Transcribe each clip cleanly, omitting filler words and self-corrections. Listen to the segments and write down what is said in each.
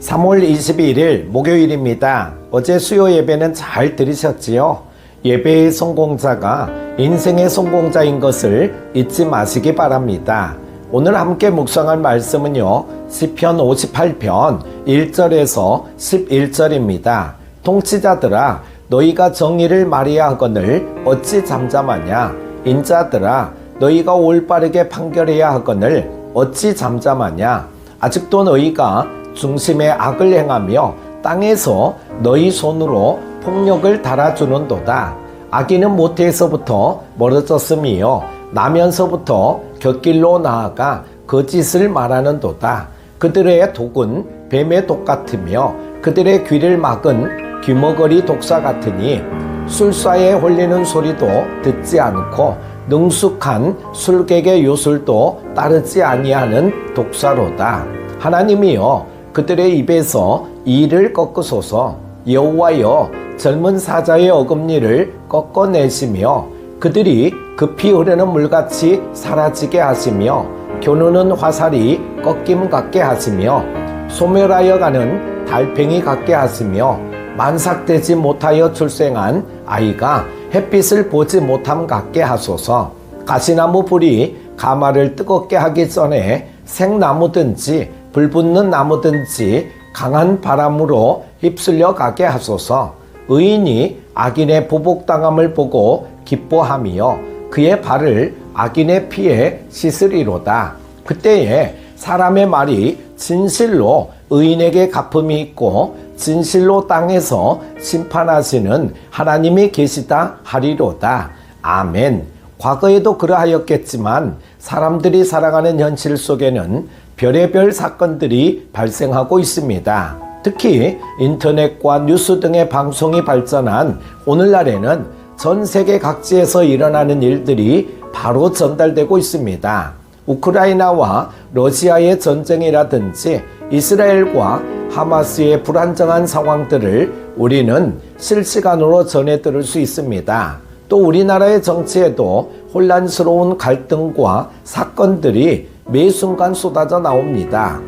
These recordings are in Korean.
3월 21일 목요일입니다. 어제 수요 예배는 잘 들으셨지요? 예배의 성공자가 인생의 성공자인 것을 잊지 마시기 바랍니다. 오늘 함께 묵상할 말씀은요, 시편 58편 1절에서 11절입니다. 통치자들아, 너희가 정의를 말해야 하거늘 어찌 잠잠하냐? 인자들아, 너희가 올바르게 판결해야 하거늘 어찌 잠잠하냐? 아직도 너희가 중심에 악을 행하며 땅에서 너희 손으로 폭력을 달아주는도다. 악인은 모태에서부터 멀어졌으며 나면서부터 곁길로 나아가 거짓을 말하는도다. 그들의 독은 뱀의 독 같으며 그들의 귀를 막은 귀머거리 독사 같으니 술사에 홀리는 소리도 듣지 않고 능숙한 술객의 요술도 따르지 아니하는 독사로다. 하나님이여, 그들의 입에서 이를 꺾으소서. 여호와여, 젊은 사자의 어금니를 꺾어내시며 그들이 급히 흐르는 물같이 사라지게 하시며 겨누는 화살이 꺾임 같게 하시며 소멸하여 가는 달팽이 같게 하시며 만삭되지 못하여 출생한 아이가 햇빛을 보지 못함 같게 하소서. 가시나무 불이 가마를 뜨겁게 하기 전에 생나무든지 불붙는 나무든지 강한 바람으로 휩쓸려 가게 하소서. 의인이 악인의 보복당함을 보고 기뻐하며 그의 발을 악인의 피에 씻으리로다. 그때에 사람의 말이 진실로 의인에게 갚음이 있고 진실로 땅에서 심판하시는 하나님이 계시다 하리로다. 아멘. 과거에도 그러하였겠지만 사람들이 살아가는 현실 속에는 별의별 사건들이 발생하고 있습니다. 특히 인터넷과 뉴스 등의 방송이 발전한 오늘날에는 전 세계 각지에서 일어나는 일들이 바로 전달되고 있습니다. 우크라이나와 러시아의 전쟁이라든지 이스라엘과 하마스의 불안정한 상황들을 우리는 실시간으로 전해 들을 수 있습니다. 또 우리나라의 정치에도 혼란스러운 갈등과 사건들이 매 순간 쏟아져 나옵니다.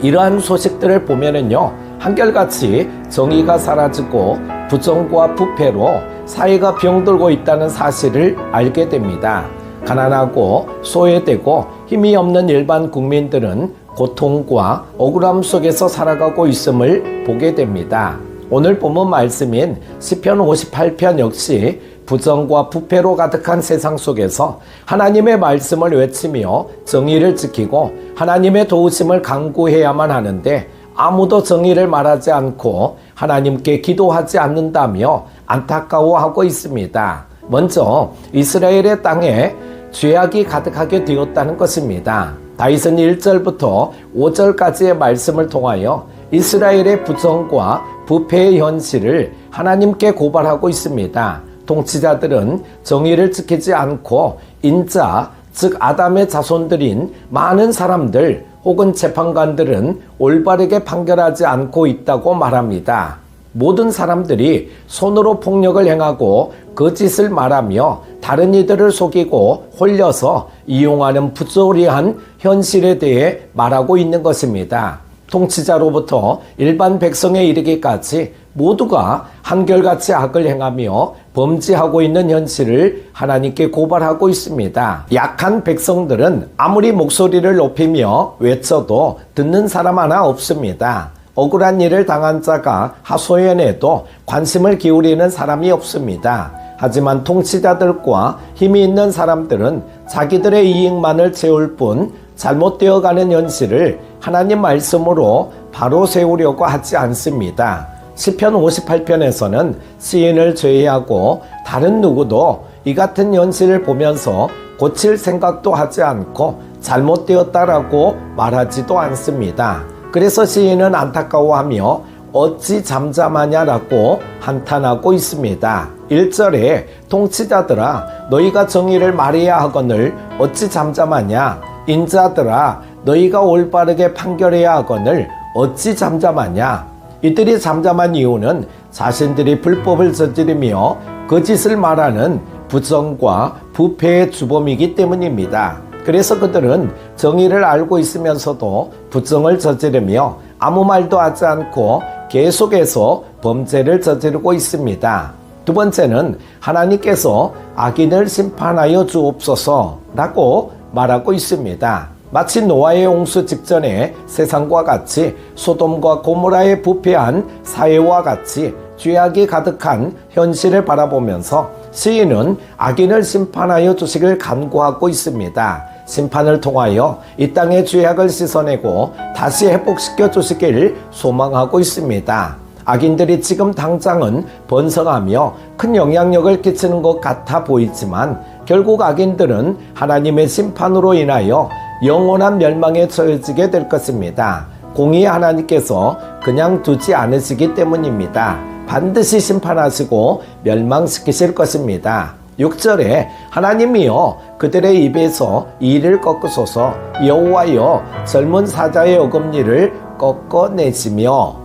이러한 소식들을 보면은요, 한결같이 정의가 사라지고 부정과 부패로 사회가 병들고 있다는 사실을 알게 됩니다. 가난하고 소외되고 힘이 없는 일반 국민들은 고통과 억울함 속에서 살아가고 있음을 보게 됩니다. 오늘 본문 말씀인 시편 58편 역시 부정과 부패로 가득한 세상 속에서 하나님의 말씀을 외치며 정의를 지키고 하나님의 도우심을 간구해야만 하는데 아무도 정의를 말하지 않고 하나님께 기도하지 않는다며 안타까워하고 있습니다. 먼저 이스라엘의 땅에 죄악이 가득하게 되었다는 것입니다. 다윗은 1절부터 5절까지의 말씀을 통하여 이스라엘의 부정과 부패의 현실을 하나님께 고발하고 있습니다. 통치자들은 정의를 지키지 않고 인자, 즉 아담의 자손들인 많은 사람들 혹은 재판관들은 올바르게 판결하지 않고 있다고 말합니다. 모든 사람들이 손으로 폭력을 행하고 거짓을 말하며 다른 이들을 속이고 홀려서 이용하는 부조리한 현실에 대해 말하고 있는 것입니다. 통치자로부터 일반 백성에 이르기까지 모두가 한결같이 악을 행하며 범죄하고 있는 현실을 하나님께 고발하고 있습니다. 약한 백성들은 아무리 목소리를 높이며 외쳐도 듣는 사람 하나 없습니다. 억울한 일을 당한 자가 하소연해도 관심을 기울이는 사람이 없습니다. 하지만 통치자들과 힘이 있는 사람들은 자기들의 이익만을 채울 뿐 잘못되어가는 현실을 하나님 말씀으로 바로 세우려고 하지 않습니다. 시편 58편에서는 시인을 제외하고 다른 누구도 이 같은 현실을 보면서 고칠 생각도 하지 않고 잘못되었다라고 말하지도 않습니다. 그래서 시인은 안타까워하며 어찌 잠잠하냐라고 한탄하고 있습니다. 1절에 통치자들아, 너희가 정의를 말해야 하거늘 어찌 잠잠하냐? 인자들아, 너희가 올바르게 판결해야 하거늘 어찌 잠잠하냐? 이들이 잠잠한 이유는 자신들이 불법을 저지르며 거짓을 말하는 부정과 부패의 주범이기 때문입니다. 그래서 그들은 정의를 알고 있으면서도 부정을 저지르며 아무 말도 하지 않고 계속해서 범죄를 저지르고 있습니다. 두 번째는 하나님께서 악인을 심판하여 주옵소서라고 말하고 있습니다. 마치 노아의 홍수 직전에 세상과 같이 소돔과 고모라의 부패한 사회와 같이 죄악이 가득한 현실을 바라보면서 시인은 악인을 심판하여 주시길 간구하고 있습니다. 심판을 통하여 이 땅의 죄악을 씻어내고 다시 회복시켜 주시길 소망하고 있습니다. 악인들이 지금 당장은 번성하며 큰 영향력을 끼치는 것 같아 보이지만 결국 악인들은 하나님의 심판으로 인하여 영원한 멸망에 처해지게 될 것입니다. 공의의 하나님께서 그냥 두지 않으시기 때문입니다. 반드시 심판하시고 멸망시키실 것입니다. 6절에 하나님이여 그들의 입에서 이를 꺾으소서 여호와여 젊은 사자의 어금니를 꺾어내시며.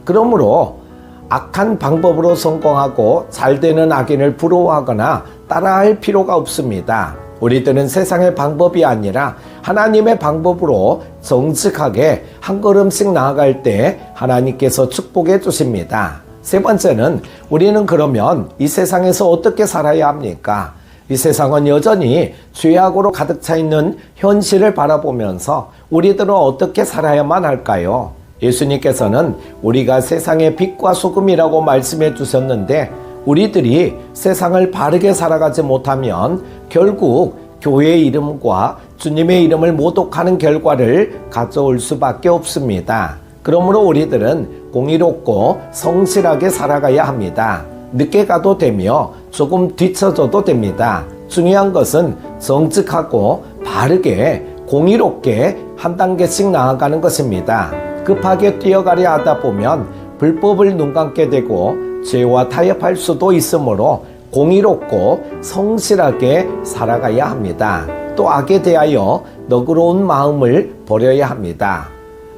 그러므로 악한 방법으로 성공하고 잘되는 악인을 부러워하거나 따라할 필요가 없습니다. 우리들은 세상의 방법이 아니라 하나님의 방법으로 정직하게 한 걸음씩 나아갈 때 하나님께서 축복해 주십니다. 세 번째는 우리는 그러면 이 세상에서 어떻게 살아야 합니까? 이 세상은 여전히 죄악으로 가득 차 있는 현실을 바라보면서 우리들은 어떻게 살아야만 할까요? 예수님께서는 우리가 세상의 빛과 소금이라고 말씀해 주셨는데 우리들이 세상을 바르게 살아가지 못하면 결국 교회의 이름과 주님의 이름을 모독하는 결과를 가져올 수밖에 없습니다. 그러므로 우리들은 공의롭고 성실하게 살아가야 합니다. 늦게 가도 되며 조금 뒤처져도 됩니다. 중요한 것은 정직하고 바르게 공의롭게 한 단계씩 나아가는 것입니다. 급하게 뛰어가려 하다 보면 불법을 눈 감게 되고 죄와 타협할 수도 있으므로 공의롭고 성실하게 살아가야 합니다. 또 악에 대하여 너그러운 마음을 버려야 합니다.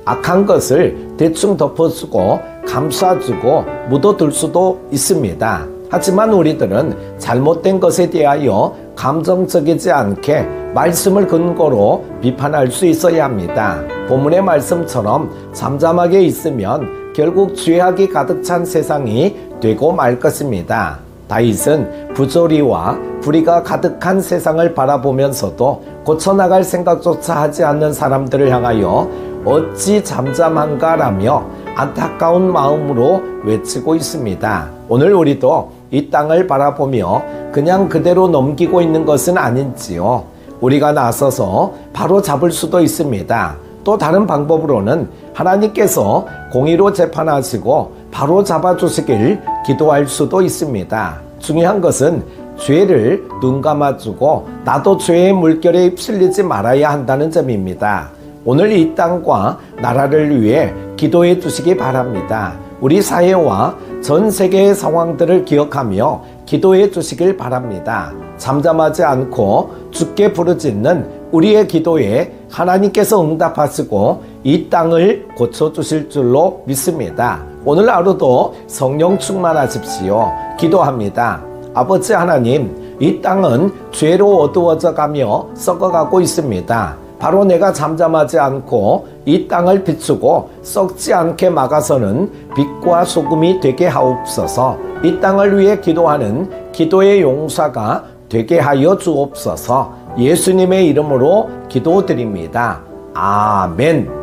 악한 것을 대충 덮어주고 감싸주고 묻어둘 수도 있습니다. 하지만 우리들은 잘못된 것에 대하여 감정적이지 않게 말씀을 근거로 비판할 수 있어야 합니다. 본문의 말씀처럼 잠잠하게 있으면 결국 죄악이 가득 찬 세상이 되고 말 것입니다. 다윗은 부조리와 불의가 가득한 세상을 바라보면서도 고쳐나갈 생각조차 하지 않는 사람들을 향하여 어찌 잠잠한가라며 안타까운 마음으로 외치고 있습니다. 오늘 우리도 이 땅을 바라보며 그냥 그대로 넘기고 있는 것은 아닌지요. 우리가 나서서 바로 잡을 수도 있습니다. 또 다른 방법으로는 하나님께서 공의로 재판하시고 바로 잡아주시길 기도할 수도 있습니다. 중요한 것은 죄를 눈 감아주고 나도 죄의 물결에 휩쓸리지 말아야 한다는 점입니다. 오늘 이 땅과 나라를 위해 기도해 주시기 바랍니다. 우리 사회와 전 세계의 상황들을 기억하며 기도해 주시길 바랍니다. 잠잠하지 않고 주께 부르짖는 우리의 기도에 하나님께서 응답하시고 이 땅을 고쳐주실 줄로 믿습니다. 오늘 하루도 성령 충만하십시오. 기도합니다. 아버지 하나님, 이 땅은 죄로 어두워져 가며 썩어가고 있습니다. 바로 내가 잠잠하지 않고 이 땅을 비추고 썩지 않게 막아서는 빛과 소금이 되게 하옵소서. 이 땅을 위해 기도하는 기도의 용사가 되게 하여 주옵소서. 예수님의 이름으로 기도드립니다. 아멘.